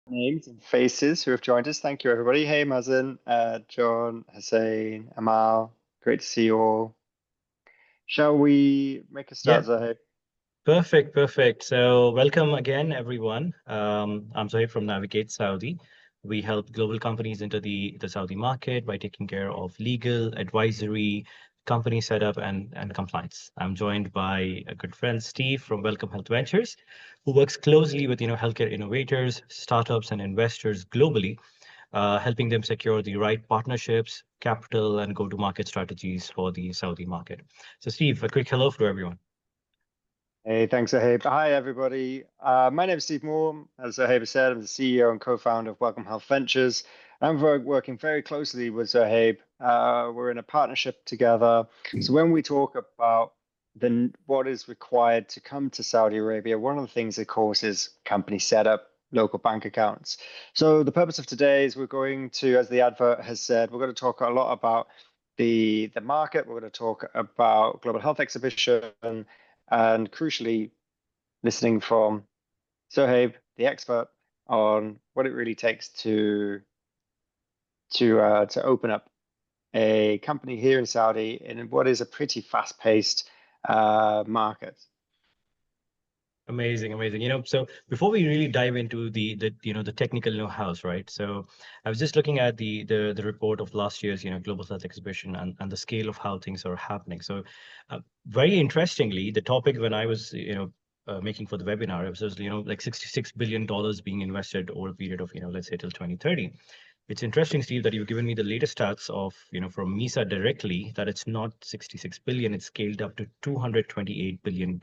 Names and faces who have joined us. Thank you, everybody. Hey, Mazen, John, Hussein, Amal. Great to see you all. Shall we make a Yeah, start, Zahid? perfect. So welcome again, everyone. I'm Zohaib from Navigate Saudi. We help global companies enter the Saudi market by taking care of legal, advisory, company setup, and compliance. I'm joined by a good friend, Steve from Welcome Health Ventures, who works closely with healthcare innovators, startups, and investors globally, helping them secure the right partnerships, capital, and go-to-market strategies for the Saudi market. So, Steve, a quick hello to everyone. Hey, thanks, Zahid. Hi, everybody. My name is Steve Moore. As Zahid said, I'm the CEO and co-founder of Welcome Health Ventures. I'm working very closely with Zohaib. We're in a partnership together. So when we talk about what is required to come to Saudi Arabia, one of the things, of course, is company setup, local bank accounts. So the purpose of today is we're going to, as the advert has said, we're going to talk a lot about the market. We're going to talk about Global Health Exhibition and crucially, listening from Sohaib, the expert, on what it really takes to open up a company here in Saudi in what is a pretty fast-paced market. Amazing. So before we really dive into the technical know-hows, right? So I was just looking at the report of last year's Global Health Exhibition and the scale of how things are happening. So very interestingly, the topic when I was making for the webinar, it was like $66 billion being invested over a period of let's say till 2030. It's interesting, Steve, that you've given me the latest stats of from MISA directly that it's not 66 billion, it's scaled up to $228 billion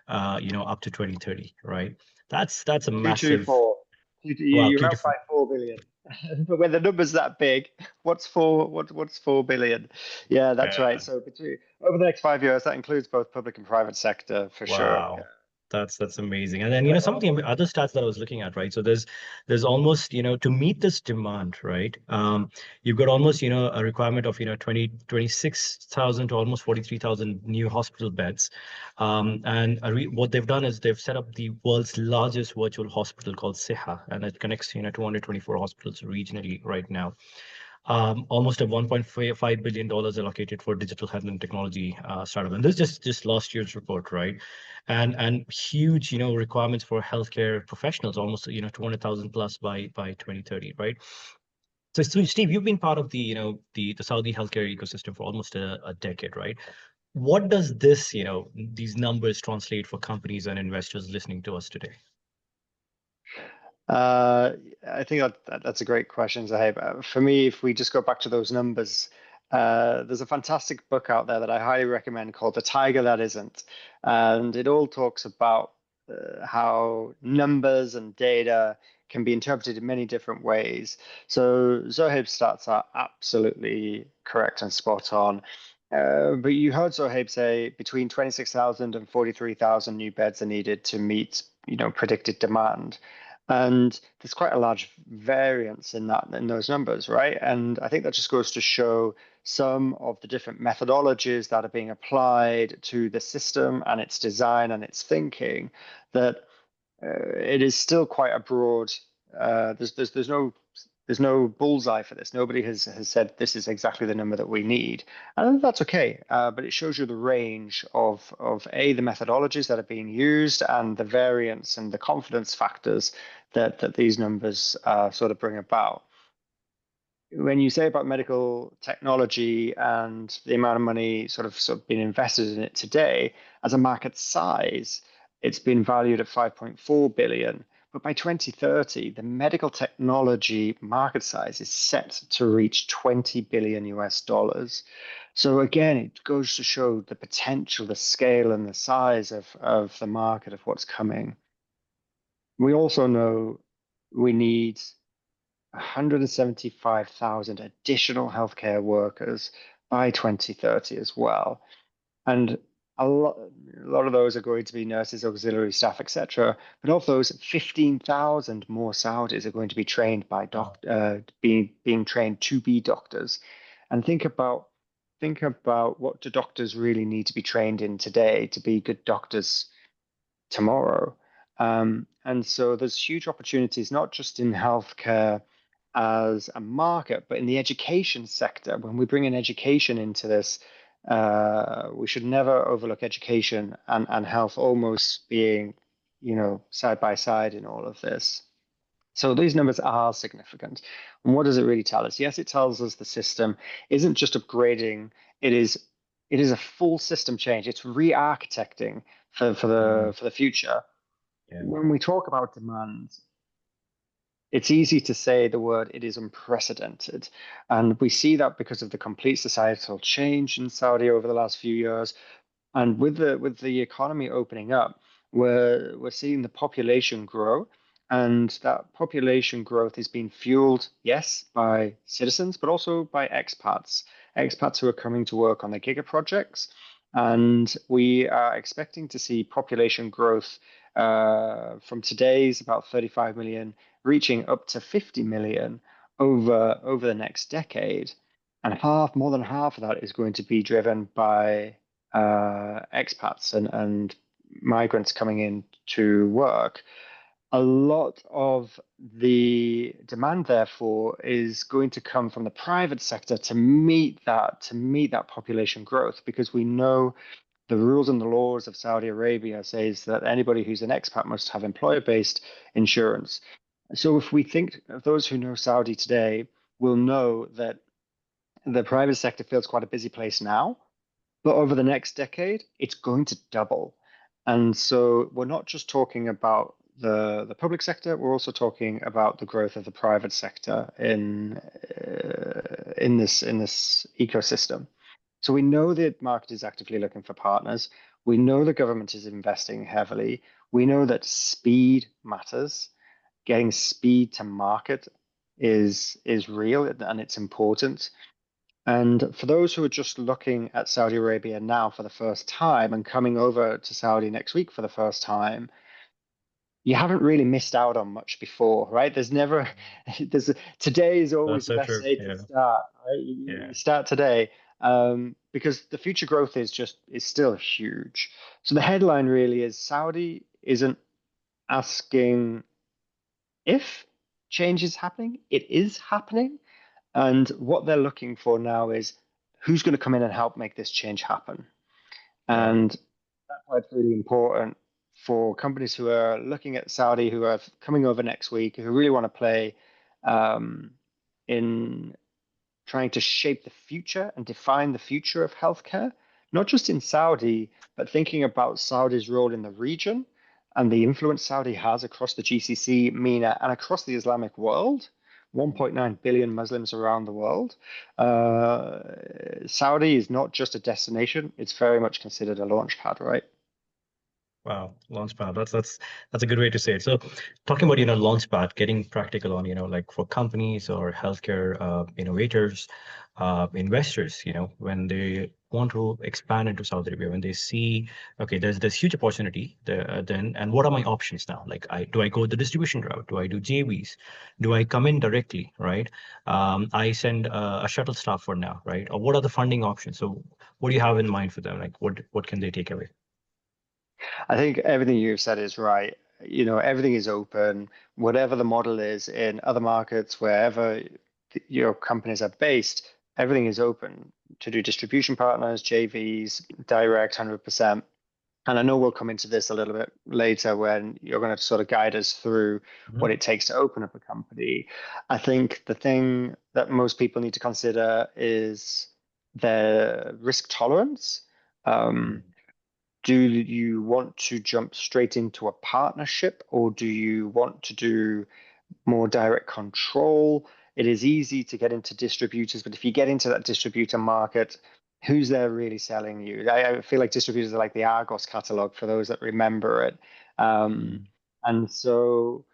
up to 2030, right? That's a massive 224. wow, You're up beautiful. by 4 billion. But when the number's that big, what's 4 billion? Yeah, that's right. Yeah. So between over the next 5 years, that includes both public and private sector for sure. Yeah. Wow. That's amazing. And then, some of Well, the other stats that I was looking at, right? So there's almost, to meet this demand, right? You've got almost, a requirement of, 26,000 to almost 43,000 new hospital beds. And what they've done is they've set up the world's largest virtual hospital called Siha, and it connects, 224 hospitals regionally right now. Almost a $1.5 billion allocated for digital health and technology startup. And this is just last year's report, right? And huge, requirements for healthcare professionals, almost, 200,000 plus by 2030, right? So Steve, you've been part of the Saudi healthcare ecosystem for almost a decade, right? What does this, these numbers translate for companies and investors listening to us today? Uh, I think that's a great question, Zahib. For me, if we just go back to those numbers, there's a fantastic book out there that I highly recommend called The Tiger That Isn't. And it all talks about how numbers and data can be interpreted in many different ways. So Zohaib's stats are absolutely correct and spot on. But you heard Zohaib say between 26,000 and 43,000 new beds are needed to meet, predicted demand. And there's quite a large variance in those numbers, right? And I think that just goes to show some of the different methodologies that are being applied to the system and its design and its thinking, that it is still quite a broad. There's no bullseye for this. Nobody has said this is exactly the number that we need, and that's okay. But it shows you the range of the methodologies that are being used and the variance and the confidence factors that these numbers sort of bring about. When you say about medical technology and the amount of money sort of being invested in it today, as a market size, it's been valued at 5.4 billion. But by 2030, the medical technology market size is set to reach 20 billion US dollars. So again, it goes to show the potential, the scale, and the size of the market of what's coming. We also know we need 175,000 additional healthcare workers by 2030 as well. And a lot of those are going to be nurses, auxiliary staff, etc. But of those, 15,000 more Saudis are going to be trained by being trained to be doctors. And think about what do doctors really need to be trained in today to be good doctors tomorrow. And so there's huge opportunities, not just in healthcare as a market, but in the education sector. When we bring in education into this, we should never overlook education and health almost being, side by side in all of this. So these numbers are significant. And what does it really tell us? Yes, it tells us the system isn't just upgrading, it is a full system change. It's re-architecting for Mm. the future. Yeah. When we talk about demand, it's easy to say the word it is unprecedented. And we see that because of the complete societal change in Saudi over the last few years. And with the economy opening up, we're seeing the population grow, and that population growth is being fueled, yes, by citizens, but also by expats who are coming to work on the giga projects. And we are expecting to see population growth from today's about 35 million reaching up to 50 million over the next decade. And more than half of that is going to be driven by expats and migrants coming in to work. A lot of the demand, therefore, is going to come from the private sector to meet that population growth, because we know the rules and the laws of Saudi Arabia says that anybody who's an expat must have employer-based insurance. So if we think of those who know Saudi today will know that the private sector feels quite a busy place now, but over the next decade, it's going to double. And so we're not just talking about the public sector, we're also talking about the growth of the private sector in this ecosystem. So we know the market is actively looking for partners. We know the government is investing heavily. We know that speed matters. Getting speed to market is real and it's important. And for those who are just looking at Saudi Arabia now for the first time and coming over to Saudi next week for the first time, you haven't really missed out on much before, right? There's never, today is always That's the so best true. day to Yeah. start, right? You Yeah. start today, because the future growth is still huge. So the headline really is Saudi isn't asking if change is happening, it is happening. And what they're looking for now is who's going to come in and help make this change happen. Yeah. And that's why it's really important for companies who are looking at Saudi, who are coming over next week, who really want to play um, in trying to shape the future and define the future of healthcare, not just in Saudi, but thinking about Saudi's role in the region and the influence Saudi has across the GCC, MENA, and across the Islamic world. 1.9 billion Muslims around the world. Uh, Saudi is not just a destination, it's very much considered a launch pad, right? Wow, Launchpad. That's a good way to say it. So, talking about Launchpad, getting practical on like for companies or healthcare innovators, investors, when they want to expand into Saudi Arabia, when they see okay, there's huge opportunity there, then and what are my options now? Like, I go the distribution route? Do I do JVs? Do I come in directly? Right? I send a shuttle staff for now, right? Or what are the funding options? So, what do you have in mind for them? Like, what can they take away? I think everything you've said is right. Everything is open. Whatever the model is in other markets, wherever your companies are based, everything is open to do distribution partners, JVs, direct 100%. And I know we'll come into this a little bit later when you're going to sort of guide us through what it takes to open up a company. I think the thing that most people need to consider is their risk tolerance. Um, Mhm. do you want to jump straight into a partnership, or do you want to do more direct control? It is easy to get into distributors, but if you get into that distributor market, who's there really selling you? I feel like distributors are like the Argos catalog for those that remember it. Um, Mhm. and so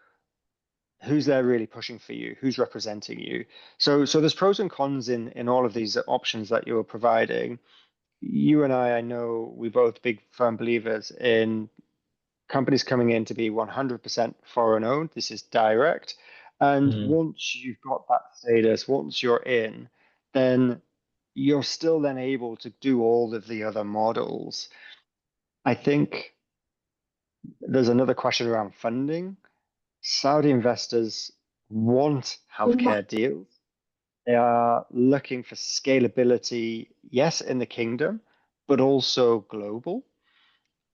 who's there really pushing for you? Who's representing you? So there's pros and cons in all of these options that you're providing. You and I know we both big firm believers in companies coming in to be 100% foreign owned. This is direct. And Mhm. once you've got that status, once you're in, then you're still then able to do all of the other models. I think There's another question around funding. Saudi investors want healthcare deals. They are looking for scalability, yes, in the kingdom, but also global.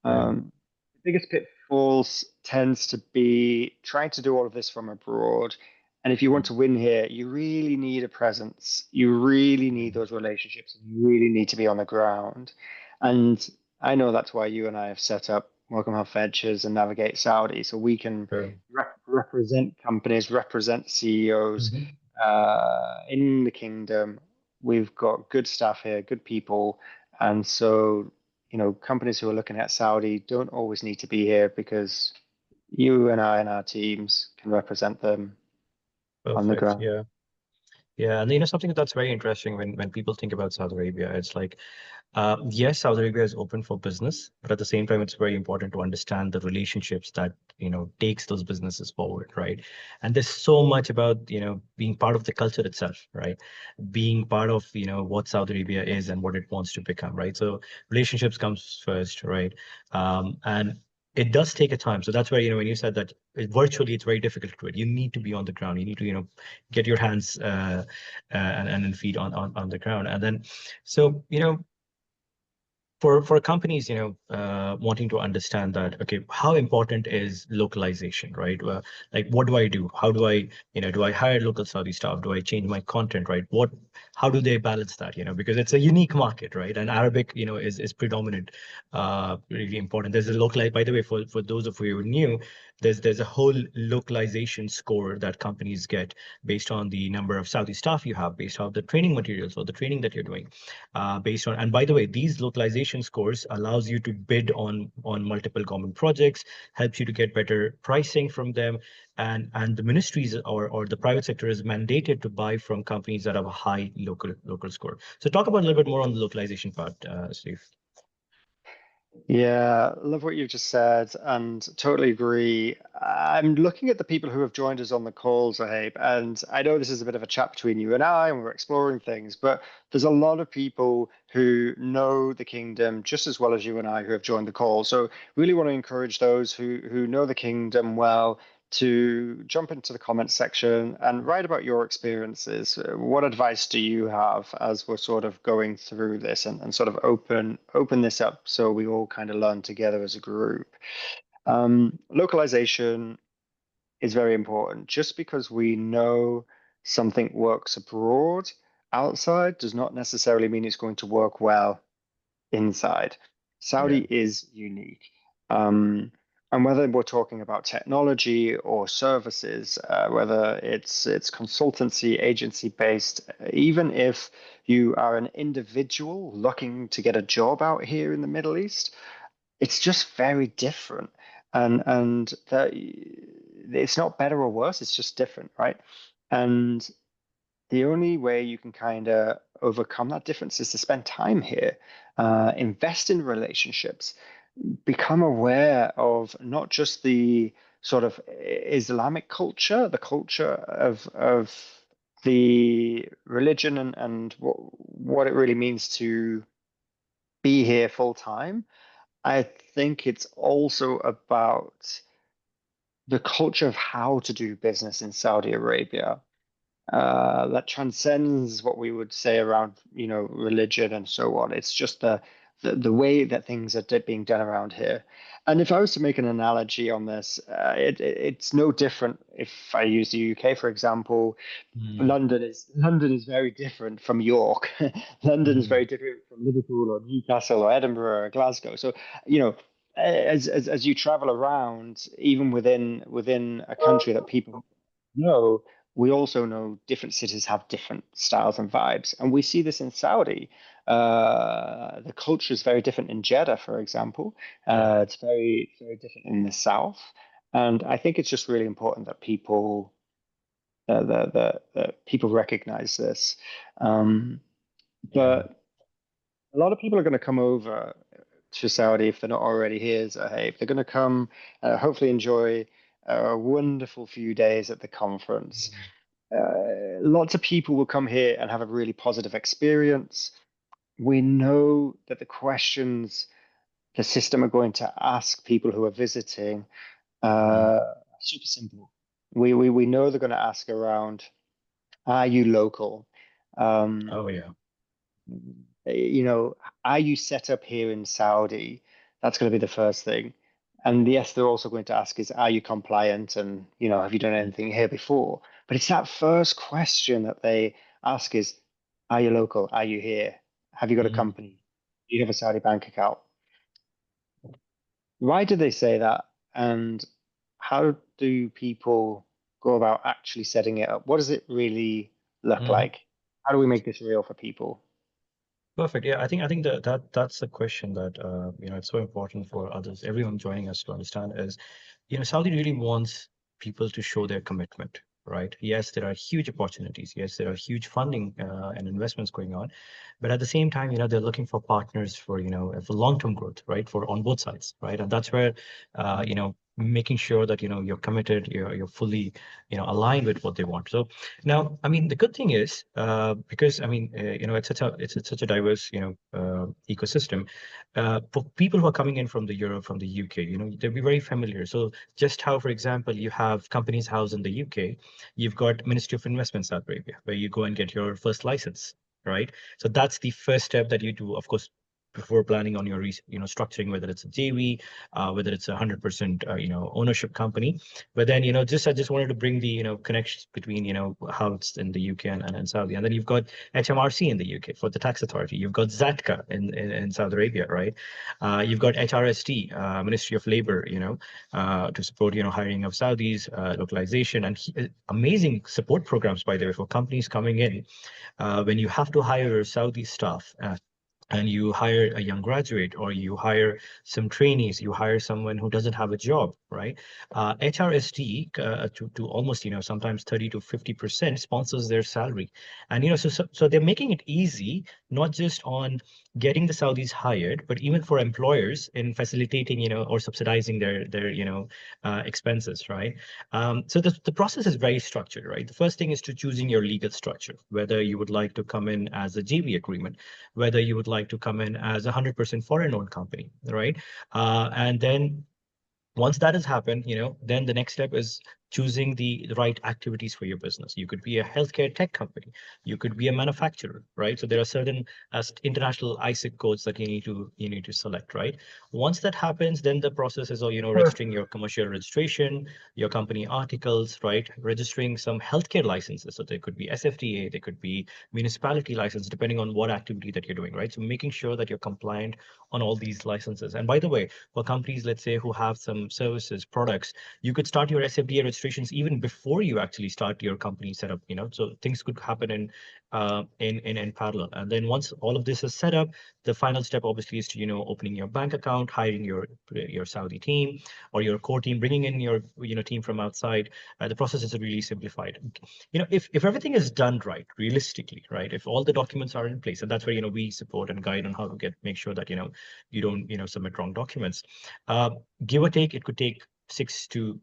Yeah. The biggest pitfalls tends to be trying to do all of this from abroad. And if you want to win here, you really need a presence. You really need those relationships. You really need to be on the ground. And I know that's why you and I have set up Welcome Health Ventures and Navigate Saudi, so we can Sure. represent companies, represent CEOs Mhm. in the kingdom. We've got good staff here, good people, and so companies who are looking at Saudi don't always need to be here because you and I and our teams can represent them on the Perfect. ground. Yeah. Yeah. And something that's very interesting when people think about Saudi Arabia, it's like, yes, Saudi Arabia is open for business, but at the same time, it's very important to understand the relationships that, takes those businesses forward, right? And there's so much about, being part of the culture itself, right? Being part of, what Saudi Arabia is and what it wants to become, right? So relationships comes first, right? And it does take a time. So that's where, when you said that virtually it's very difficult to do it. You need to be on the ground. You need to, get your hands and feet on the ground. And then, so, for companies, wanting to understand that, okay, how important is localization, right? Like, what do I do? How do I, do I hire local Saudi staff? Do I change my content, right? How do they balance that? Because it's a unique market, right? And Arabic, is predominant, really important. There's a local, by the way, for those of you who are new, there's a whole localization score that companies get based on the number of Saudi staff you have, based on the training materials or the training that you're doing, based on. And by the way, these localization scores allows you to bid on multiple government projects, helps you to get better pricing from them, and the ministries or the private sector is mandated to buy from companies that have a high local score. So talk about a little bit more on the localization part, Steve. Yeah, love what you've just said and totally agree. I'm looking at the people who have joined us on the call, Zahab, and I know this is a bit of a chat between you and I, and we're exploring things, but there's a lot of people who know the kingdom just as well as you and I who have joined the call. So really want to encourage those who know the kingdom well to jump into the comments section and write about your experiences. What advice do you have as we're sort of going through this and sort of open this up so we all kind of learn together as a group? Localization is very important. Just because we know something works abroad, outside, does not necessarily mean it's going to work well inside. Yeah. Saudi is unique. Um, and whether we're talking about technology or services, whether it's consultancy, agency based, even if you are an individual looking to get a job out here in the Middle East, it's just very different. And that it's not better or worse, it's just different, right? And the only way you can kind of overcome that difference is to spend time here, invest in relationships, become aware of not just the sort of Islamic culture, the culture of the religion and what it really means to be here full time. I think it's also about the culture of how to do business in Saudi Arabia that transcends what we would say around, religion and so on. It's just the way that things are being done around here. And if I was to make an analogy on this, it's no different if I use the UK, for example. Mm, London is very different from York. London is mm, very different from Liverpool or Newcastle or Edinburgh or Glasgow. So, you know, as you travel around, even within a country that people know, we also know different cities have different styles and vibes, and we see this in Saudi. The culture is very different in Jeddah, for example. yeah. It's very different in the south, and I think it's just really important that people recognize this. Um, Yeah. but a lot of people are going to come over to Saudi if they're not already here. So, hey, if they're going to come, hopefully enjoy a wonderful few days at the conference. Lots of people will come here and have a really positive experience. We know that the questions the system are going to ask people who are visiting, Mm. uh, super simple. We know they're going to ask around, are you local? Um, Oh yeah. you know, are you set up here in Saudi? That's going to be the first thing. And yes, they're also going to ask is, are you compliant? And, you know, have you done Mm. anything here before? But it's that first question that they ask is, are you local? Are you here? Have you got a Mm. company? Do you have a Saudi bank account? Why do they say that? And how do people go about actually setting it up? What does it really look Mhm. like? How do we make this real for people? Perfect. Yeah, I think that's the question that it's so important for others, everyone joining us to understand is, Saudi really wants people to show their commitment, right? Yes, there are huge opportunities. Yes, there are huge funding and investments going on, but at the same time, they're looking for partners for, for long-term growth, right? For on both sides, right? And that's where, making sure that, you're committed, you're fully, aligned with what they want. So now, I mean, the good thing is, because I mean, it's such a diverse, ecosystem. For people who are coming in from the Europe, from the UK, they'll be very familiar. So just how, for example, you have companies housed in the UK, you've got Ministry of Investment Saudi Arabia, where you go and get your first license, right? So that's the first step that you do, of course, before planning on your, structuring, whether it's a JV, whether it's 100%, ownership company. But then, I just wanted to bring the, connections between, how it's in the UK and Saudi. And then you've got HMRC in the UK for the tax authority. You've got ZATCA in Saudi Arabia, right? You've got HRST, Ministry of Labor, to support, hiring of Saudis, localization, and amazing support programs, by the way, for companies coming in. When you have to hire Saudi staff, and you hire a young graduate or you hire some trainees, you hire someone who doesn't have a job, right? HRST, to almost, sometimes 30 to 50% sponsors their salary. And, so they're making it easy, not just on getting the Saudis hired, but even for employers in facilitating, or subsidizing their expenses, right? So the process is very structured, right? The first thing is to choosing your legal structure, whether you would like to come in as a JV agreement, whether you would like to come in as a 100% foreign-owned company, right? And then once that has happened, then the next step is choosing the right activities for your business. You could be a healthcare tech company. You could be a manufacturer, right? So there are certain international ISIC codes that you need to select, right? Once that happens, then the process is, registering your commercial registration, your company articles, right? Registering some healthcare licenses. So there could be SFDA, there could be municipality license, depending on what activity that you're doing, right? So making sure that you're compliant on all these licenses. And by the way, for companies, let's say, who have some services, products, you could start your SFDA registrations even before you actually start your company setup, so things could happen in parallel. And then once all of this is set up, the final step obviously is to, opening your bank account, hiring your Saudi team or your core team, bringing in your, team from outside. The process is really simplified. If everything is done right, realistically, right, if all the documents are in place, and that's where, we support and guide on how to make sure that, you don't, submit wrong documents. Uh, Give or take, it could take 6 to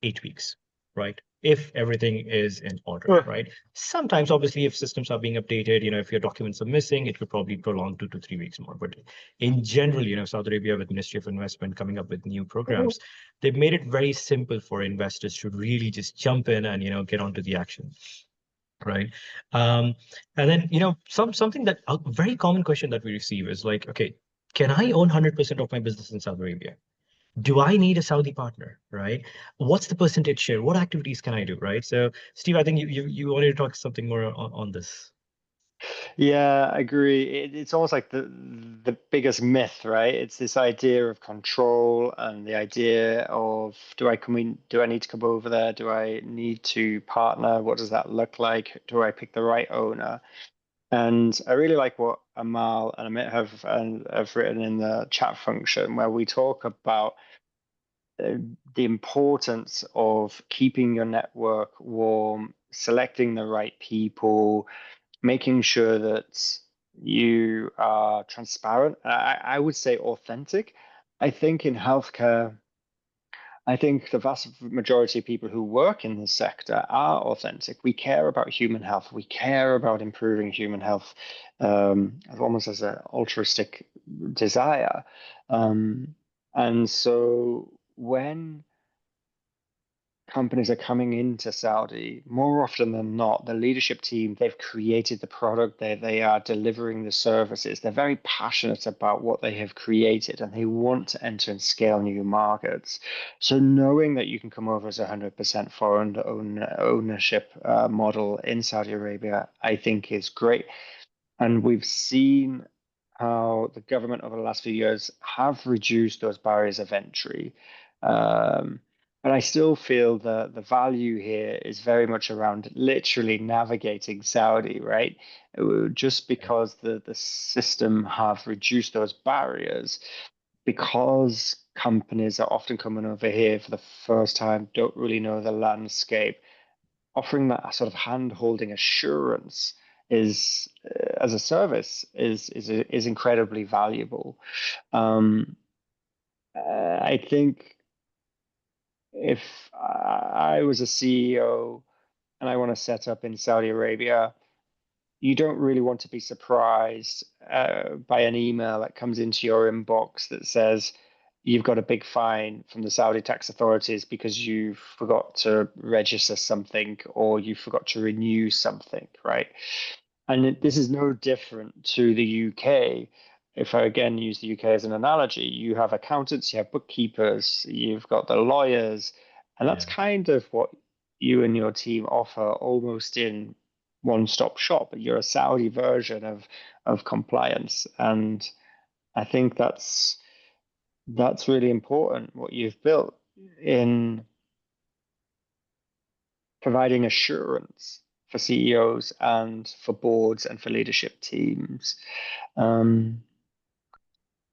8 weeks, right? If everything is in order, right? Sometimes, obviously, if systems are being updated, if your documents are missing, it could probably prolong 2 to 3 weeks more. But in general, Saudi Arabia with Ministry of Investment coming up with new programs, they've made it very simple for investors to really just jump in and, get onto the action. Right. Um, and then, something that a very common question that we receive is like, okay, can I own 100% of my business in Saudi Arabia? Do I need a Saudi partner, right? What's the percentage share? What activities can I do, right? So, Steve, I think you wanted to talk something more on this. Yeah, I agree. It's almost like the biggest myth, right? It's this idea of control and the idea of do I come in, do I need to come over there? Do I need to partner? What does that look like? Do I pick the right owner? And I really like what Amal and Amit have written in the chat function where we talk about uh, the importance of keeping your network warm, selecting the right people, making sure that you are transparent. I would say authentic. I think in healthcare, I think the vast majority of people who work in this sector are authentic. We care about human health. We care about improving human health, almost as an altruistic desire. And so when companies are coming into Saudi, more often than not, the leadership team, they've created the product, they are delivering the services. They're very passionate about what they have created and they want to enter and scale new markets. So knowing that you can come over as a 100% ownership model in Saudi Arabia, I think is great. And we've seen how the government over the last few years have reduced those barriers of entry. Um, but I still feel the value here is very much around literally navigating Saudi, right? Just Yeah. because the system have reduced those barriers, because companies are often coming over here for the first time, don't really know the landscape, offering that sort of hand-holding assurance is as a service is incredibly valuable. Um, I think if I was a CEO and I want to set up in Saudi Arabia, you don't really want to be surprised by an email that comes into your inbox that says you've got a big fine from the Saudi tax authorities because you forgot to register something or you forgot to renew something, right? And this is no different to the UK. If I again use the UK as an analogy, you have accountants, you have bookkeepers, you've got the lawyers, and that's Yeah. kind of what you and your team offer almost in one-stop shop. You're a Saudi version of compliance, and I think that's really important what you've built in providing assurance for CEOs and for boards and for leadership teams. Um,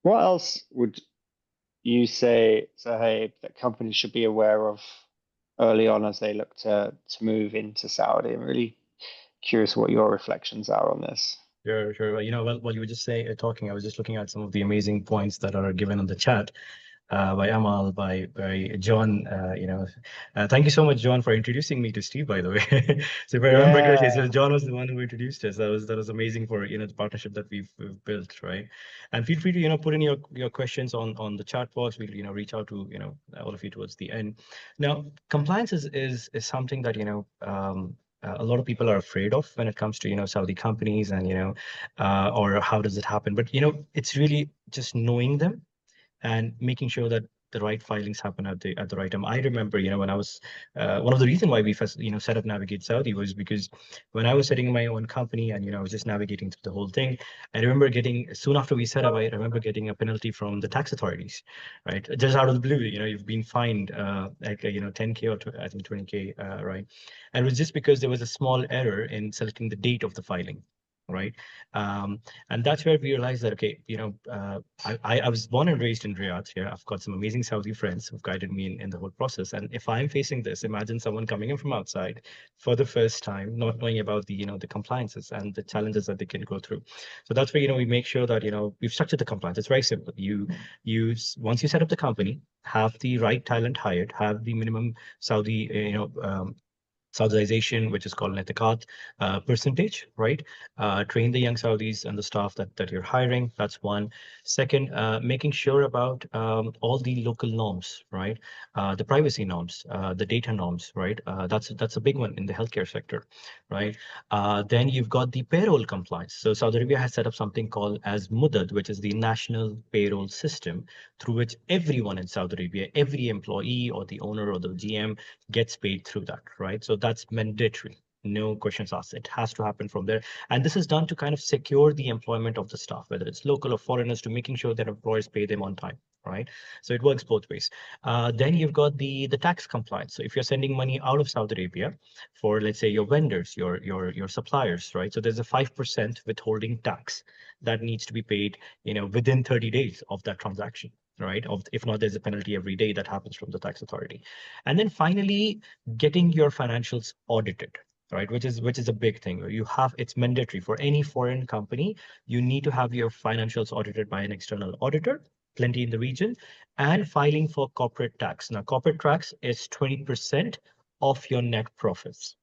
what else would you say, Sahib, that companies should be aware of early on as they look to move into Saudi? I'm really curious what your reflections are on this. Sure, sure. Well, while you were just talking, I was just looking at some of the amazing points that are given on the chat by Amal, by John. Thank you so much, John, for introducing me to Steve, by the way. So if I remember correctly, so Yeah, John was the one who introduced us. That was amazing for the partnership that we've built, right? And feel free to put in your questions on the chat box. We'll reach out to all of you towards the end. Now, compliance is something that a lot of people are afraid of when it comes to Saudi companies and or how does it happen. But it's really just knowing them and making sure that the right filings happen at the right time. I remember, when I was one of the reason why we first, set up Navigate Saudi was because when I was setting my own company and I was just navigating through the whole thing. I remember getting soon after we set up, I remember getting a penalty from the tax authorities, right? Just out of the blue, you've been fined like 10K or I think 20K, right? And it was just because there was a small error in selecting the date of the filing, right? Um, and that's where we realized that, okay, I was born and raised in Riyadh here. I've got some amazing Saudi friends who've guided me in the whole process. And if I'm facing this, imagine someone coming in from outside for the first time, not knowing about the compliances and the challenges that they can go through. So that's where, we make sure that, we've structured the compliance. It's very simple. Once you set up the company, have the right talent hired, have the minimum Saudi, Saudization, which is called Netiqat percentage, right? Train the young Saudis and the staff that you're hiring. That's one. Second, making sure about all the local norms, right? The privacy norms, the data norms, right? That's a big one in the healthcare sector, right? Then you've got the payroll compliance. So Saudi Arabia has set up something called as Mudad, which is the national payroll system through which everyone in Saudi Arabia, every employee or the owner or the GM gets paid through that, right? So that's mandatory. No questions asked. It has to happen from there. And this is done to kind of secure the employment of the staff, whether it's local or foreigners, to making sure that employers pay them on time, right? So it works both ways. Then you've got the tax compliance. So if you're sending money out of Saudi Arabia for, let's say, your vendors, your suppliers, right? So there's a 5% withholding tax that needs to be paid, within 30 days of that transaction, right? If not, there's a penalty every day that happens from the tax authority. And then finally, getting your financials audited, right? Which is a big thing. It's mandatory for any foreign company. You need to have your financials audited by an external auditor. plenty in the region, and filing for corporate tax. Now, corporate tax is 20% of your net profits.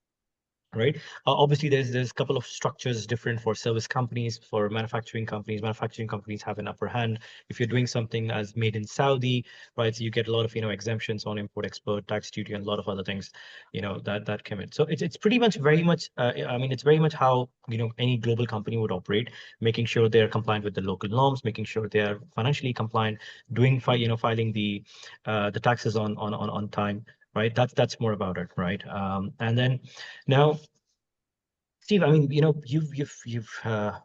Right. Obviously, there's a couple of structures different for service companies, for manufacturing companies. Manufacturing companies have an upper hand. If you're doing something as made in Saudi, right, so you get a lot of exemptions on import, export, tax duty, and a lot of other things, that come in. So it's pretty much very much. I mean, it's very much how any global company would operate, making sure they're compliant with the local norms, making sure they are financially compliant, doing filing the taxes on time. Right. That's more about it. Right. And then now, Steve, I mean, you've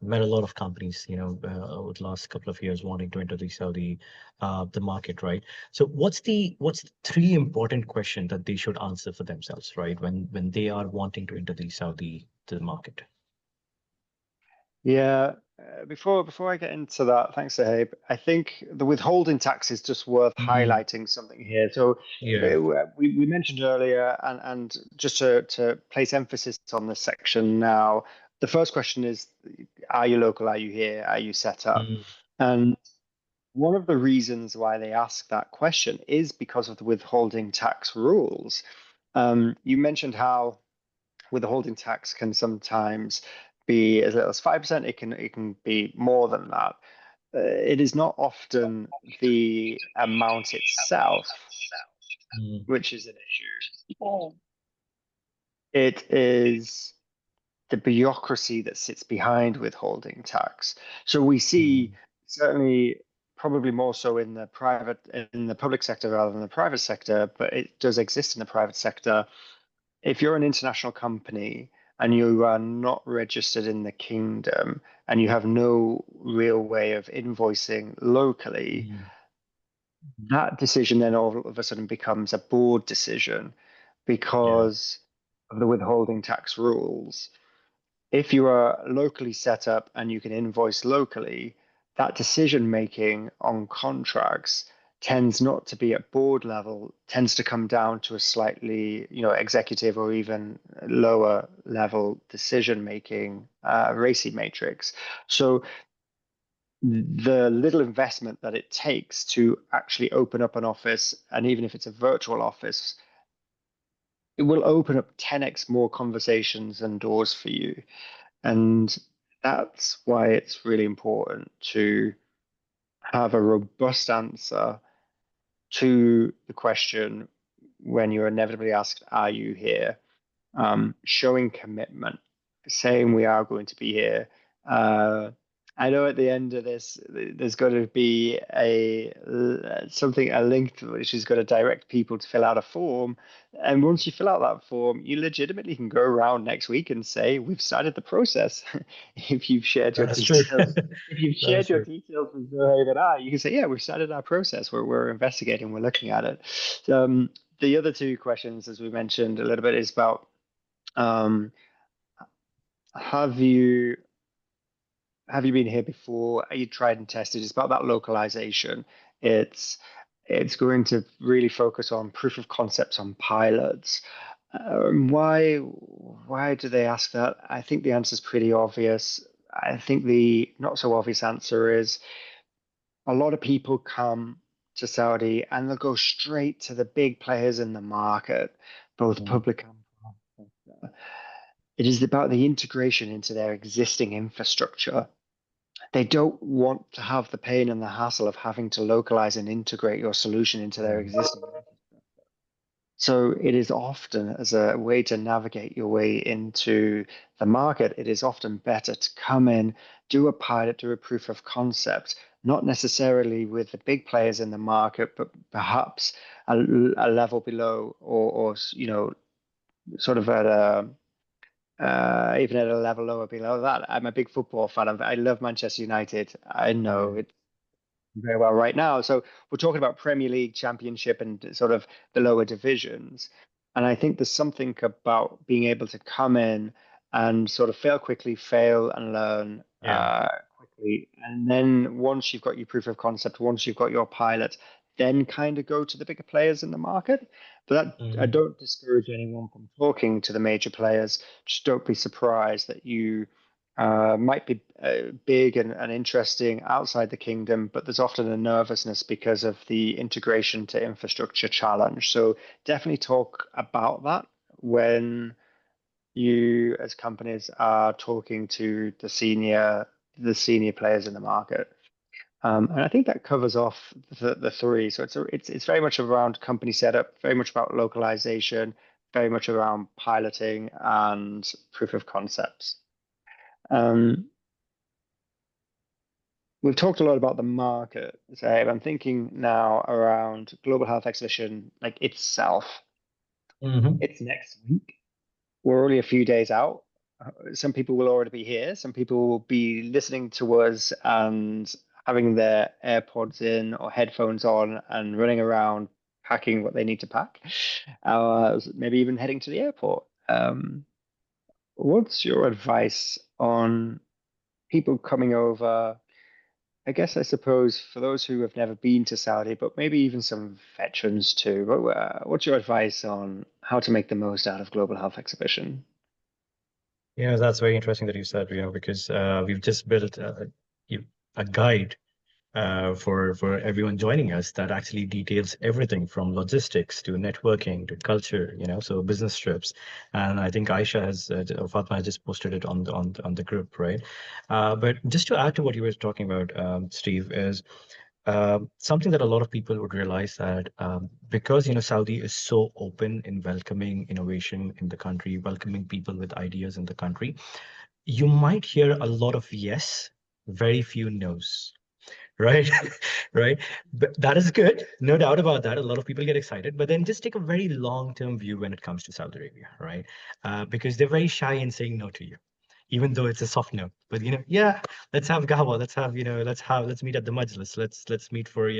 met a lot of companies, over the last couple of years wanting to enter the market, right? So what's the three important questions that they should answer for themselves, right, when they are wanting to enter the market? Yeah. Before I get into that, thanks, Sahib. I think the withholding tax is just worth Mm, highlighting something here. So yeah. we mentioned earlier, and just to place emphasis on this section now, the first question is, are you local? Are you here? Are you set up? Mm, And one of the reasons why they ask that question is because of the withholding tax rules. You mentioned how withholding tax can sometimes be as little as 5%. It can be more than that. It is not often the amount itself mm, which is an issue. Oh. It is the bureaucracy that sits behind withholding tax. So we see, mm, certainly probably more so in the public sector rather than the private sector, but it does exist in the private sector. If you're an international company and you are not registered in the kingdom and you have no real way of invoicing locally, mm, that decision then all of a sudden becomes a board decision yeah. because of the withholding tax rules. If you are locally set up and you can invoice locally, that decision making on contracts tends not to be at board level, tends to come down to a slightly, executive or even lower level decision making RACI matrix. So the little investment that it takes to actually open up an office, and even if it's a virtual office, it will open up 10x more conversations and doors for you. And that's why it's really important to have a robust answer to the question when you're inevitably asked, are you here? Showing commitment, saying we are going to be here. Uh, I know at the end of this, there's got to be a link which is going to direct people to fill out a form. And once you fill out that form, you legitimately can go around next week and say, we've started the process. if you've shared your That's true. details, if you've That's shared your true. details with Zohaven I, you can say, yeah, we've started our process. We're investigating, we're looking at it. The other two questions, as we mentioned a little bit, is about um, have you have you been here before? Are you tried and tested? It's about that localization. It's it's going to really focus on proof of concepts on pilots. Why do they ask that? I think the answer is pretty obvious. I think the not so obvious answer is a lot of people come to Saudi and they'll go straight to the big players in the market, both Mm, public and private. It is about the integration into their existing infrastructure. They don't want to have the pain and the hassle of having to localize and integrate your solution into their mm, existing. So it is often, as a way to navigate your way into the market, it is often better to come in, do a pilot, do a proof of concept, not necessarily with the big players in the market, but perhaps a level below, or sort of at a even at a level lower below that. I'm a big football fan. I love Manchester United. I know yeah. it's very well right now. So we're talking about Premier League, Championship, and sort of the lower divisions. And I think there's something about being able to come in and sort of fail quickly, fail and learn Yeah. quickly. And then once you've got your proof of concept, once you've got your pilot, then kind of go to the bigger players in the market. But that, I Mm, don't discourage anyone from talking to the major players. Just don't be surprised that you might be big and interesting outside the kingdom, but there's often a nervousness because of the integration to infrastructure challenge. So definitely talk about that when you, as companies, are talking to the senior players in the market. And I think that covers off the three. So it's very much around company setup, very much about localization, very much around piloting and proof of concepts. Um, we've talked a lot about the market. So I'm thinking now around Global Health Exhibition, like itself. Hmm. It's next week. We're only a few days out. Some people will already be here. Some people will be listening to us and having their AirPods in or headphones on and running around packing what they need to pack. Maybe even heading to the airport. What's your advice on people coming over? I guess I suppose for those who have never been to Saudi, but maybe even some veterans too. What's your advice on how to make the most out of Global Health Exhibition? Yeah, that's very interesting that you said, because we've just built a guide for everyone joining us that actually details everything from logistics to networking to culture, so business trips. And I think Fatma has just posted it on the group, right? But just to add to what you were talking about, Steve, is something that a lot of people would realize that because Saudi is so open in welcoming innovation in the country, welcoming people with ideas in the country, you might hear a lot of yes, very few no's, right? Right. But that is good, no doubt about that. A lot of people get excited, but then just take a very long-term view when it comes to Saudi Arabia, right? Because they're very shy in saying no to you, even though it's a soft no. But yeah, let's have gawa, let's meet at the majlis, let's meet for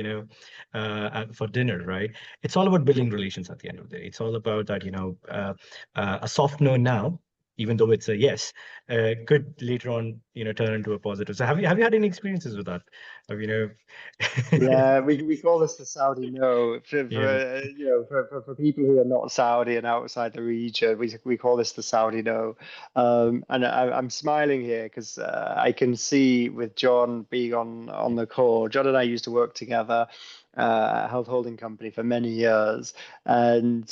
for dinner, right? It's all about building relations at the end of the day. It's all about that, a soft no now, even though it's a yes, could later on, turn into a positive. So have you had any experiences with that? Of, Yeah, we call this the Saudi no for yeah, for people who are not Saudi and outside the region. We call this the Saudi no, and I'm smiling here because I can see with John being on the call. John and I used to work together, a health holding company for many years, and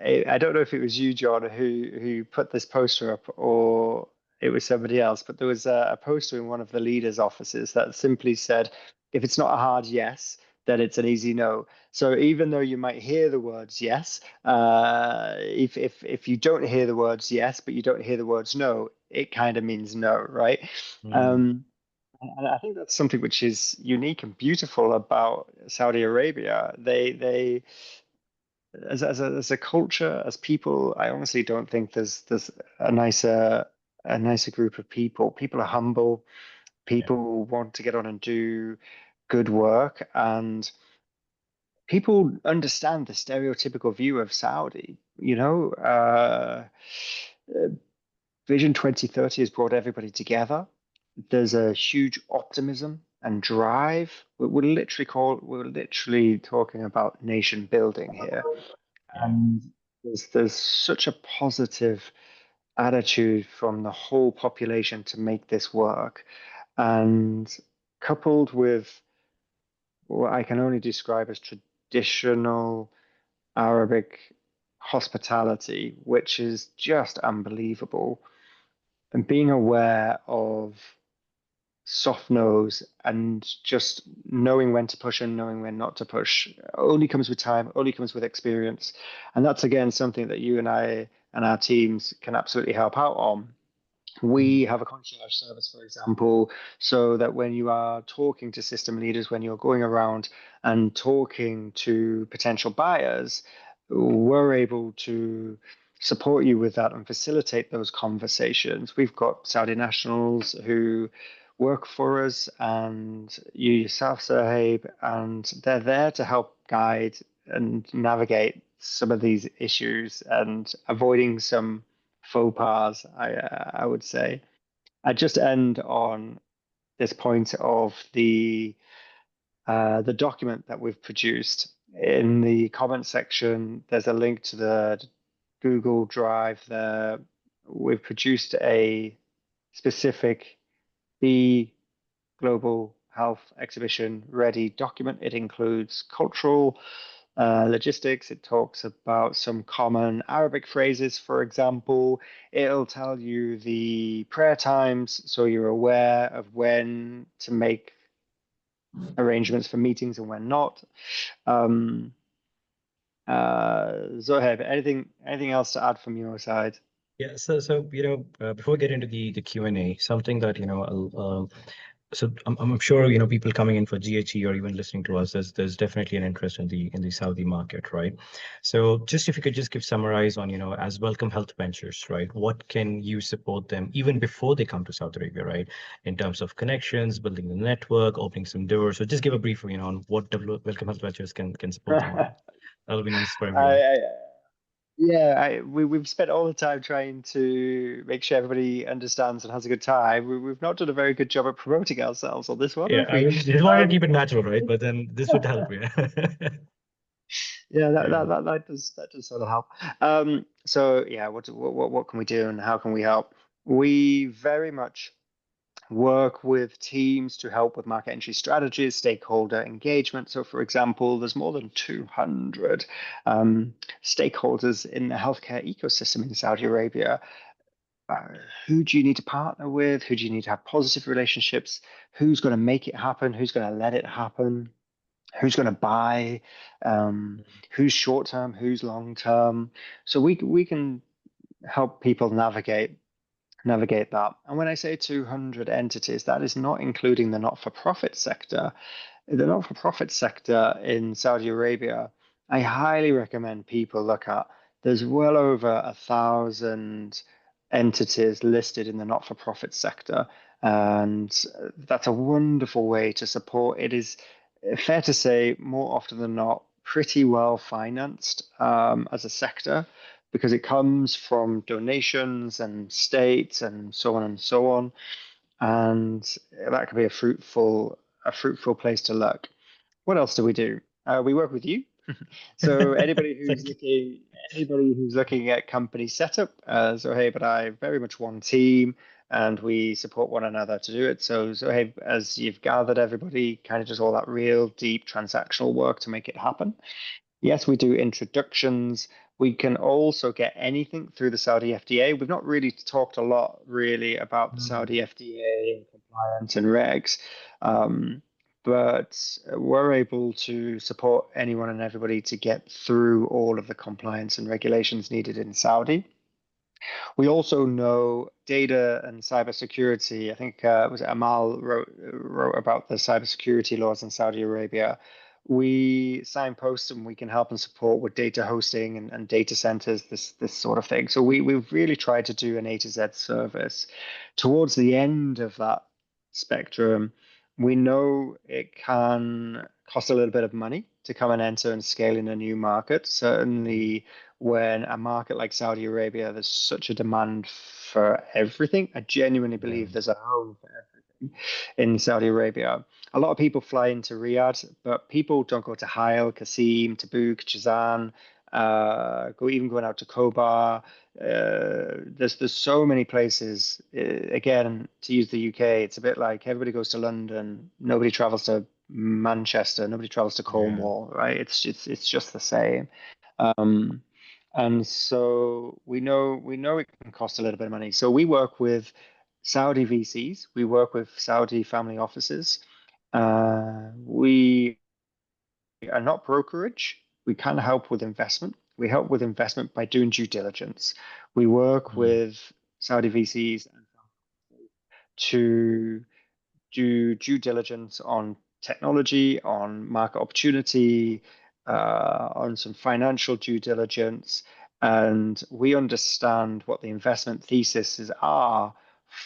I don't know if it was you, John, who put this poster up or it was somebody else, but there was a poster in one of the leaders' offices that simply said, if it's not a hard yes, then it's an easy no. So even though you might hear the words yes, if you don't hear the words yes, but you don't hear the words no, it kind of means no, right? mm, Um, and I think that's something which is unique and beautiful about Saudi Arabia. They as a culture, as people, I honestly don't think there's a nicer group of people. People are humble. yeah, People want to get on and do good work, and people understand the stereotypical view of Saudi. Uh, Vision 2030 has brought everybody together. There's a huge optimism and drive. We're literally talking about nation building here, yeah, and there's such a positive attitude from the whole population to make this work, and coupled with what I can only describe as traditional Arabic hospitality, which is just unbelievable. And being aware of soft nose and just knowing when to push and knowing when not to push only comes with time, only comes with experience. And that's again something that you and I and our teams can absolutely help out on. mm, We have a concierge service, for example, so that when you are talking to system leaders, when you're going around and talking to potential buyers, we're able to support you with that and facilitate those conversations. We've got Saudi nationals who work for us and you yourself, Sahib, and they're there to help guide and navigate some of these issues and avoiding some faux pas, I would say. I just end on this point of the document that we've produced. In the comment section, there's a link to the Google Drive there. We've produced a specific, be global health exhibition ready document. It includes cultural logistics. It talks about some common Arabic phrases, for example. It'll tell you the prayer times so you're aware of when to make arrangements for meetings and when not. Um, Zohaib, anything else to add from your side? Yeah, so before we get into the Q&A, something that so I'm sure people coming in for GHE or even listening to us, there's definitely an interest in the Saudi market, right? So just if you could just give summarize on as Welcome Health Ventures, right? What can you support them even before they come to Saudi Arabia, right? In terms of connections, building the network, opening some doors. So just give a brief, on what Welcome Health Ventures can support them on. That'll be nice for I, everyone. I, yeah, we've spent all the time trying to make sure everybody understands and has a good time. We've not done a very good job at promoting ourselves on this one, Yeah, have I we? mean, just wanted to Um, keep it natural, right? But then this would help, yeah. yeah, Yeah. that does sort of help. So yeah, what can we do and how can we help? We very much work with teams to help with market entry strategies, stakeholder engagement. So, for example, there's more than 200 stakeholders in the healthcare ecosystem in Saudi Arabia. Uh, who do you need to partner with? Who do you need to have positive relationships? Who's going to make it happen? Who's going to let it happen? Who's going to buy? Um, who's short term? Who's long term? So we can help people navigate that. And when I say 200 entities, that is not including the not for profit sector. The not for profit sector in Saudi Arabia, I highly recommend people look at. There's well over 1,000 entities listed in the not for profit sector. And that's a wonderful way to support. It is fair to say, more often than not, pretty well financed as a sector because it comes from donations and states and so on and so on, and that can be a fruitful place to look. What else do we do? We work with you. So Thank you. anybody who's looking at company setup, Zohaib and I very much one team, and we support one another to do it. So Zohaib, as you've gathered, everybody kind of does all that real deep transactional work to make it happen. Yes, we do introductions. We can also get anything through the Saudi FDA. We've not really talked a lot really about the Mm. Saudi FDA and compliance and regs, um, but we're able to support anyone and everybody to get through all of the compliance and regulations needed in Saudi. We also know data and cybersecurity. I think was it Amal wrote about the cybersecurity laws in Saudi Arabia. We signpost and we can help and support with data hosting and data centers, this sort of thing. So we've really tried to do an A to Z service. Towards the end of that spectrum, we know it can cost a little bit of money to come and enter and scale in a new market. Certainly when a market like Saudi Arabia, there's such a demand for everything. I genuinely Yeah. believe there's a home for everything in Saudi Arabia. A lot of people fly into Riyadh, but people don't go to Hail, Qasim, Tabuk, Jazan, going out to Kobar. There's so many places. Again, to use the UK, it's a bit like everybody goes to London, nobody travels to Manchester, nobody travels to Yeah. Cornwall, right? It's just the same. Um, and so we know it can cost a little bit of money. So we work with Saudi VCs, we work with Saudi family offices. We are not brokerage. We can help with investment. We help with investment by doing due diligence. We work Mm. with Saudi VCs to do due diligence on technology, on market opportunity, on some financial due diligence, and we understand what the investment theses are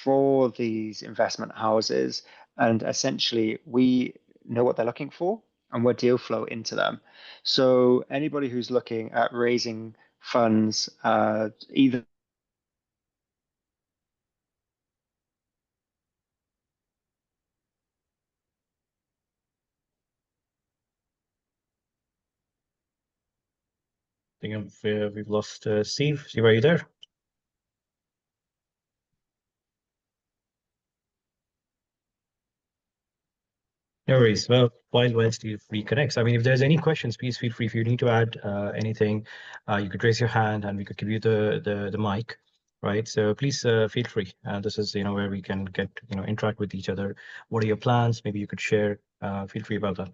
for these investment houses, and essentially we know what they're looking for and we're deal flow into them. So anybody who's looking at raising funds, either I think we've lost Steve. Steve, are you there? No worries. Well, while Steve reconnects, I mean, if there's any questions, please feel free. If you need to add anything, you could raise your hand and we could give you the mic, right? So please feel free. This is where we can get interact with each other. What are your plans? Maybe you could share. Feel free about that.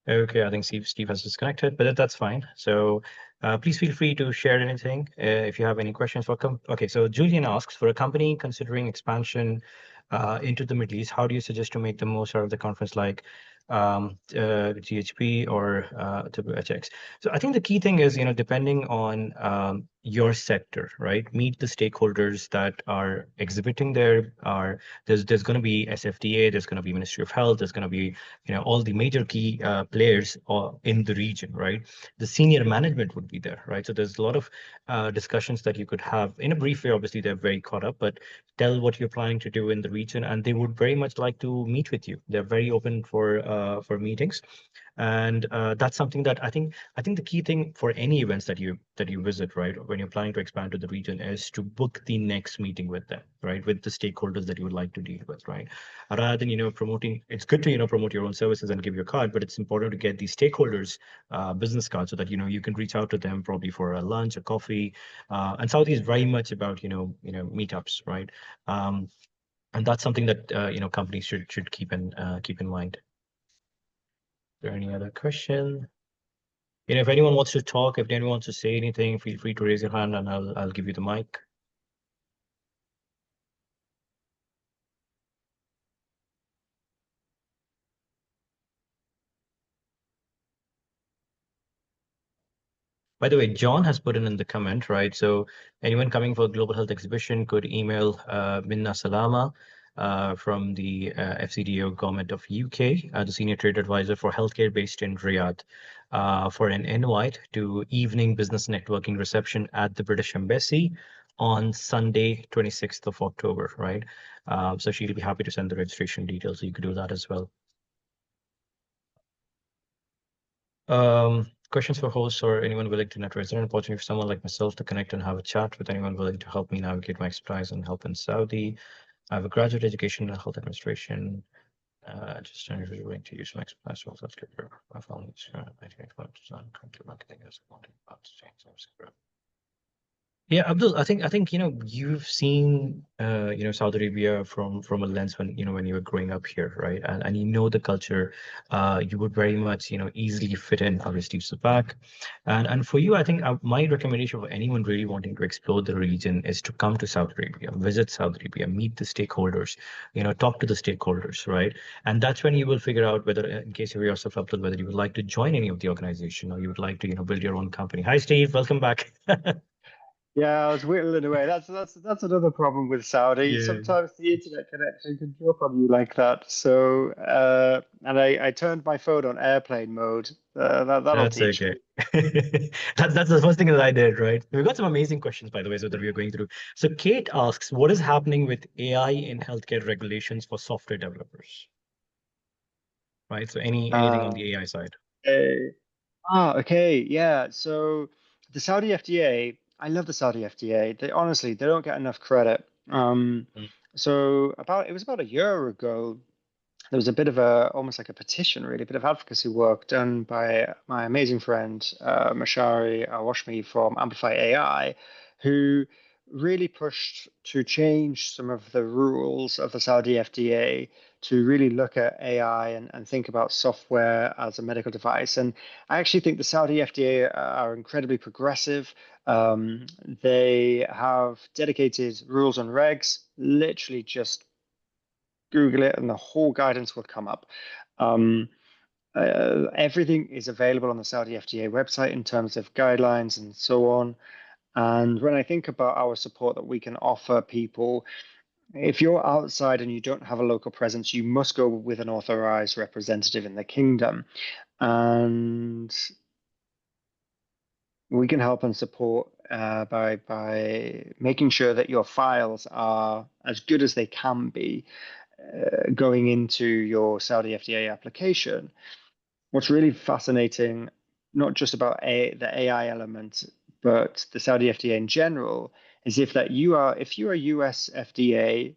Okay, I think Steve has disconnected, but that's fine. So please feel free to share anything if you have any questions. Okay, so Julian asks, for a company considering expansion into the Middle East, how do you suggest to make the most out of the conference like GHP or WHX? So I think the key thing is, depending on your sector, right? Meet the stakeholders that are exhibiting there. There's going to be SFDA, there's going to be Ministry of Health, there's going to be all the major key players in the region, right? The senior management would be there, right? So there's a lot of discussions that you could have in a brief way. Obviously, they're very caught up, but tell what you're planning to do in the region, and they would very much like to meet with you. They're very open for meetings. And that's something that I think the key thing for any events that you visit, right, when you're planning to expand to the region, is to book the next meeting with them, right, with the stakeholders that you would like to deal with, right? Rather than promoting, it's good to promote your own services and give your card, but it's important to get these stakeholders business cards so that you can reach out to them probably for a lunch, a coffee, and Saudi is very much about meetups, right? And that's something that companies should keep in mind. Is there any other question? If anyone wants to talk, if anyone wants to say anything, feel free to raise your hand and I'll give you the mic. By the way, John has put in the comment, right? So anyone coming for a global health exhibition could email Minna Salama from the FCDO government of UK, the senior trade advisor for healthcare based in Riyadh, for an invite to evening business networking reception at the British Embassy on Sunday, 26th of October, right? So she'll be happy to send the registration details. So you could do that as well. Questions for hosts or anyone willing to network. Is there an opportunity for someone like myself to connect and have a chat with anyone willing to help me navigate my expertise and help in Saudi? I have a graduate education in health administration. Just really willing to use my expertise. So that's good. My family is design, marketing as a Yeah, Abdul, I think you've seen Saudi Arabia from a lens when you were growing up here, right? And the culture, you would very much easily fit in. Obviously, to the back, and for you, I think my recommendation for anyone really wanting to explore the region is to come to Saudi Arabia, visit Saudi Arabia, meet the stakeholders, talk to the stakeholders, right? And that's when you will figure out whether, in case of yourself, Abdul, whether you would like to join any of the organization or you would like to build your own company. Hi, Steve, welcome back. Yeah, I was whittling away. That's another problem with Saudi. Yeah. Sometimes the internet connection can drop on you like that. So, and I turned my phone on airplane mode. That'll That's teach okay. you. That's the first thing that I did, right? We've got some amazing questions, by the way, so that we are going through. So Kate asks, what is happening with AI in healthcare regulations for software developers? Right. So anything on Uh, the AI side? okay. Okay, yeah. So the Saudi FDA, I love the Saudi FDA. They honestly, they don't get enough credit. Mm. So it was about a year ago, there was a bit of a almost like a petition, really, a bit of advocacy work done by my amazing friend Mashari Awashmi from Amplify AI, who really pushed to change some of the rules of the Saudi FDA to really look at AI and think about software as a medical device. And I actually think the Saudi FDA are incredibly progressive. They have dedicated rules and regs, literally just Google it, and the whole guidance will come up. Um, Everything is available on the Saudi FDA website in terms of guidelines and so on. And when I think about our support that we can offer people, if you're outside and you don't have a local presence, you must go with an authorized representative in the kingdom. And we can help and support by making sure that your files are as good as they can be going into your Saudi FDA application. What's really fascinating, not just about the AI element, but the Saudi FDA in general is if you are US FDA,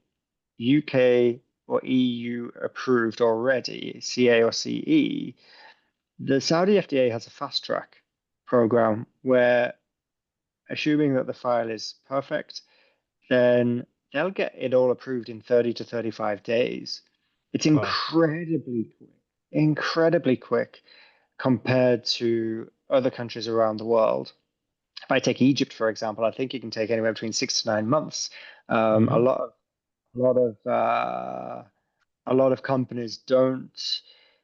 UK or EU approved already, CA or CE, the Saudi FDA has a fast track program where, assuming that the file is perfect, then they'll get it all approved in 30 to 35 days. It's Wow. incredibly quick compared to other countries around the world. If I take Egypt, for example, I think it can take anywhere between 6 to 9 months. Um, a Hmm. lot of a lot of a lot of companies don't,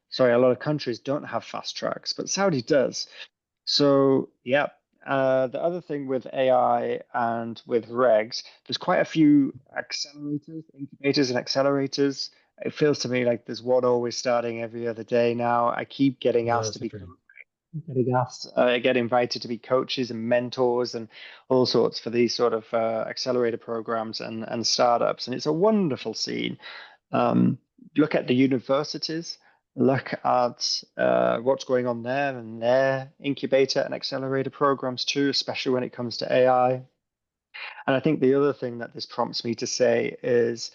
sorry, a lot of countries don't have fast tracks, but Saudi does. So, yeah. The other thing with AI and with regs, there's quite a few accelerators, incubators, and accelerators. It feels to me like there's one always starting every other day now. I keep getting asked to That's be interesting. getting asked, get invited to be coaches and mentors and all sorts for these sort of accelerator programs and startups, and it's a wonderful scene. Um, Look at the universities, look at what's going on there and their incubator and accelerator programs too, especially when it comes to AI. And I think the other thing that this prompts me to say is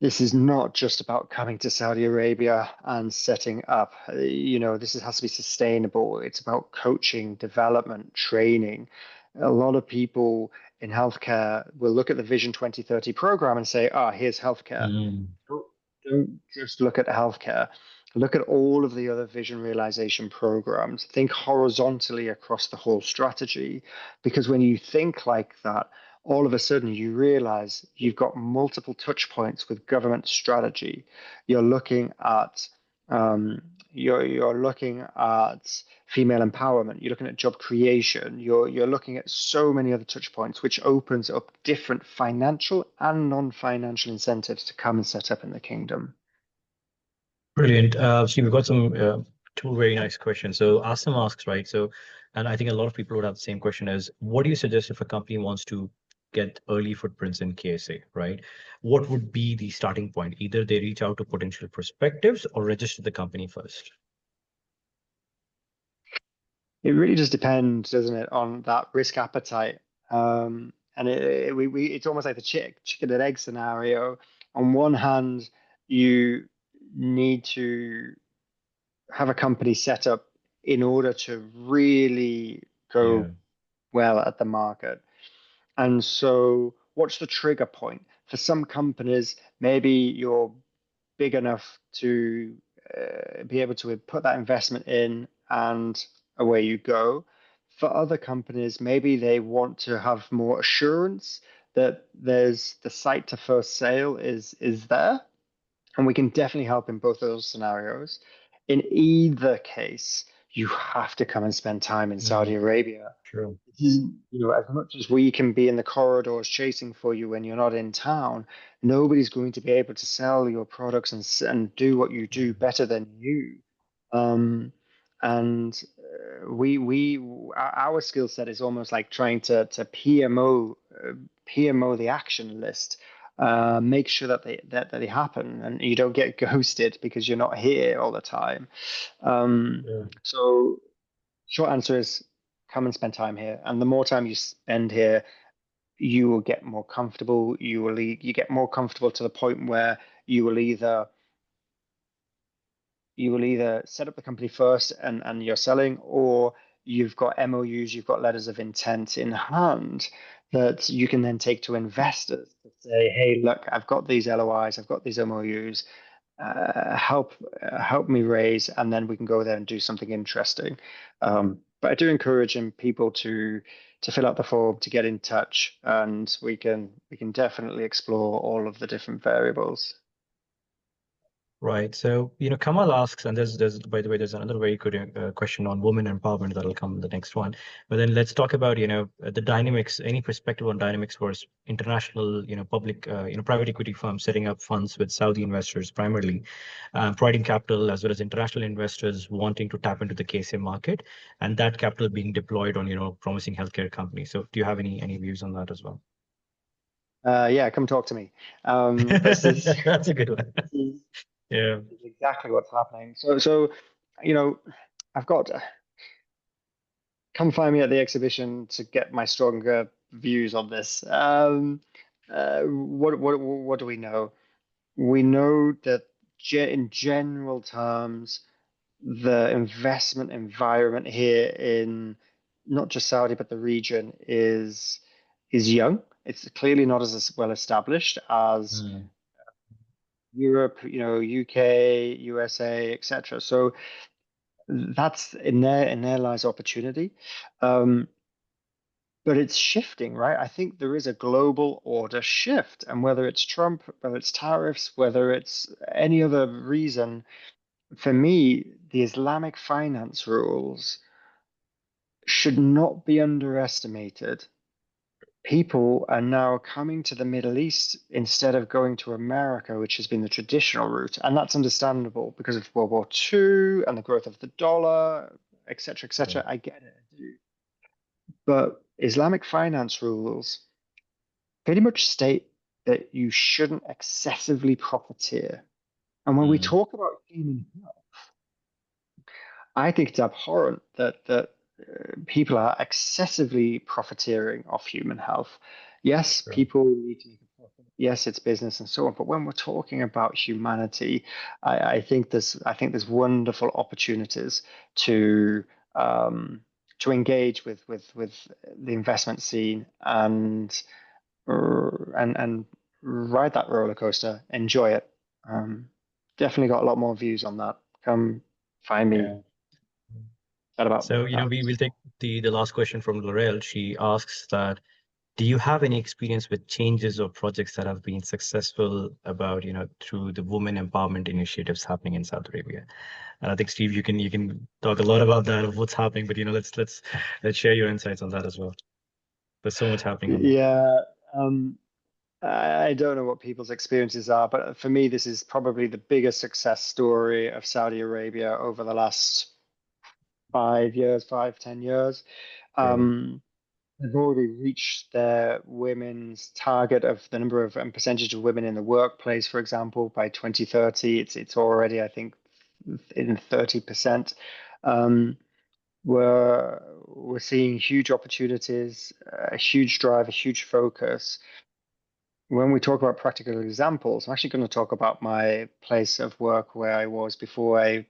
this is not just about coming to Saudi Arabia and setting up. This has to be sustainable. It's about coaching, development, training. A lot of people in healthcare will look at the Vision 2030 program and say, here's healthcare. Mm. Don't just look at healthcare. Look at all of the other vision realization programs. Think horizontally across the whole strategy. Because when you think like that, all of a sudden you realize you've got multiple touch points with government strategy. You're looking at um, you're looking at female empowerment. You're looking at job creation. You're looking at so many other touch points, which opens up different financial and non-financial incentives to come and set up in the kingdom. Brilliant. So we've got some two very nice questions. So Asim asks, right? So, and I think a lot of people would have the same question as, what do you suggest if a company wants to get early footprints in KSA, right? What would be the starting point? Either they reach out to potential prospectives or register the company first. It really just depends, doesn't it, on that risk appetite. And it's almost like the chicken and egg scenario. On one hand, you need to have a company set up in order to really Yeah. go well at the market. And so, what's the trigger point? For some companies, maybe you're big enough to be able to put that investment in and away you go. For other companies, maybe they want to have more assurance that there's the site to first sale is there, and we can definitely help in both of those scenarios. In either case, you have to come and spend time in Saudi Mm, Arabia. true. As much as we can be in the corridors chasing for you when you're not in town, nobody's going to be able to sell your products and do what you do Mm, better than you. Um, and our skill set is almost like trying to PMO the action list. Make sure that they happen and you don't get ghosted because you're not here all the time. yeah. So short answer is come and spend time here, and the more time you spend here, you will get more comfortable. You get more comfortable to the point where you will either set up the company first and you're selling, or you've got MOUs, you've got letters of intent in hand that you can then take to investors to say, hey, look, I've got these LOIs, I've got these MOUs, help me raise, and then we can go there and do something interesting. But I do encourage people to fill out the form, to get in touch, and we can definitely explore all of the different variables. Right. So, Kamal asks, and there's, by the way, there's another very good question on women empowerment that'll come in the next one. But then let's talk about, the dynamics, any perspective on dynamics for international, public, private equity firms setting up funds with Saudi investors primarily, providing capital as well as international investors wanting to tap into the KSA market, and that capital being deployed on, promising healthcare companies. So do you have any views on that as well? Yeah, come talk to me. This is That's a good one. this is Yeah. is exactly what's happening. So, you know, I've got come find me at the exhibition to get my stronger views on this. What do we know? We know that in general terms, the investment environment here in not just Saudi but the region is young. It's clearly not as well established as Mm, Europe, UK, USA, etc. So that's in there lies opportunity. Um, but it's shifting, right? I think there is a global order shift, and whether it's Trump, whether it's tariffs, whether it's any other reason, for me, the Islamic finance rules should not be underestimated. People are now coming to the Middle East instead of going to America, which has been the traditional route. And that's understandable because of World War II and the growth of the dollar, et cetera, et yeah, cetera. I get it. But Islamic finance rules pretty much state that you shouldn't excessively profiteer. And when we mm, talk about human health, I think it's abhorrent that people are excessively profiteering off human health. Yes, sure. people need to make a profit. Yes, it's business and so on. But when we're talking about humanity, I think there's wonderful opportunities to um, to engage with the investment scene and ride that roller coaster, enjoy it. Um, Definitely got a lot more views on that. Come find me Yeah. at about So, that. we will take the last question from Laurel. She asks that, do you have any experience with changes or projects that have been successful about, through the women empowerment initiatives happening in Saudi Arabia? And I think Steve, you can talk a lot about that of what's happening, but let's share your insights on that as well. There's so much happening on that. Yeah, um, I don't know what people's experiences are, but for me, this is probably the biggest success story of Saudi Arabia over the last 5 years, 5, 10 years. Sure. Um, they've already reached their women's target of the number of and percentage of women in the workplace, for example, by 2030. It's already, I think, in 30%. Um, we're seeing huge opportunities, a huge drive, a huge focus. When we talk about practical examples, I'm actually going to talk about my place of work where I was before I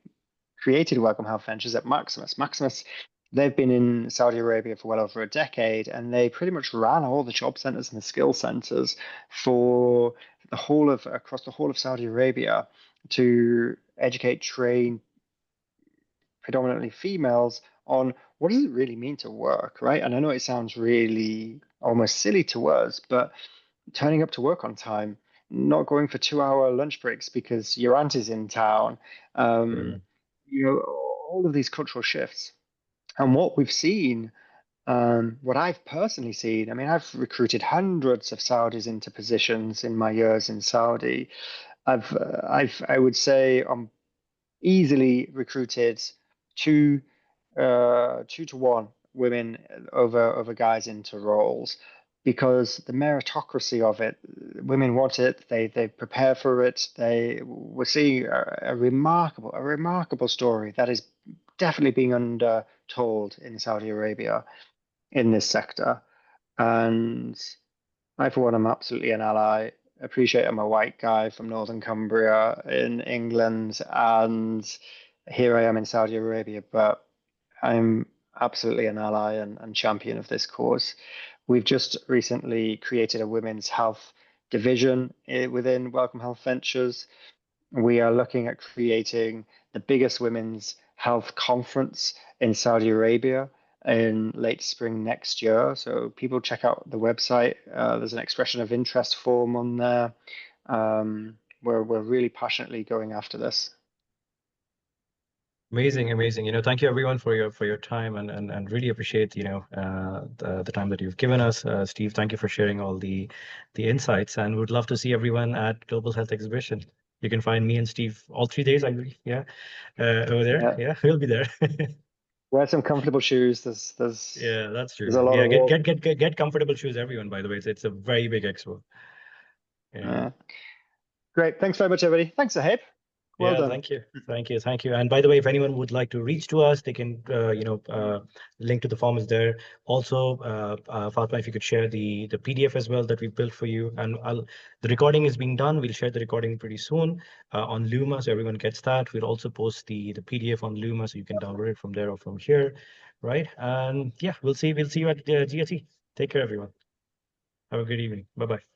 created Welcome Health Ventures at Maximus. Maximus, they've been in Saudi Arabia for well over a decade, and they pretty much ran all the job centers and the skill centers for across the whole of Saudi Arabia to educate, train predominantly females on what does it really mean to work, right? And I know it sounds really almost silly to us, but turning up to work on time, not going for 2 hour lunch breaks because your aunt is in town, um, Sure. all of these cultural shifts. And what we've seen, what I've personally seen, I mean, I've recruited hundreds of Saudis into positions in my years in Saudi. I would say on easily recruited two 2 to 1 women over guys into roles because the meritocracy of it, women want it, they prepare for it. We're seeing a remarkable story that is definitely being undertold in Saudi Arabia in this sector. And I, for one, am absolutely an ally. Appreciate I'm a white guy from Northern Cumbria in England, and here I am in Saudi Arabia, but I'm absolutely an ally and champion of this cause. We've just recently created a women's health division within Welcome Health Ventures. We are looking at creating the biggest women's health conference in Saudi Arabia in late spring next year. So people check out the website. There's an expression of interest form on there. We're really passionately going after this. Amazing, amazing. Thank you everyone for your time and really appreciate, the time that you've given us. Steve, thank you for sharing all the insights, and would love to see everyone at Global Health Exhibition. You can find me and Steve all 3 days, I believe. Yeah. Over there. Yeah, Yeah, we'll be there. wear some comfortable shoes. There's Yeah, that's there's true. a lot Yeah, of get walk. get get get comfortable shoes, everyone, by the way. It's a very big expo. Yeah. Yeah. Great. Thanks very much, everybody. Thanks, Ahab. Well Yeah, done. thank you. Thank you. Thank you. And by the way, if anyone would like to reach to us, they can, link to the form is there. Also, Fatma, if you could share the PDF as well that we built for you. And the recording is being done. We'll share the recording pretty soon on Luma, so everyone gets that. We'll also post the PDF on Luma, so you can download it from there or from here, right? And yeah, we'll see you at GSE. Take care, everyone. Have a good evening. Bye-bye.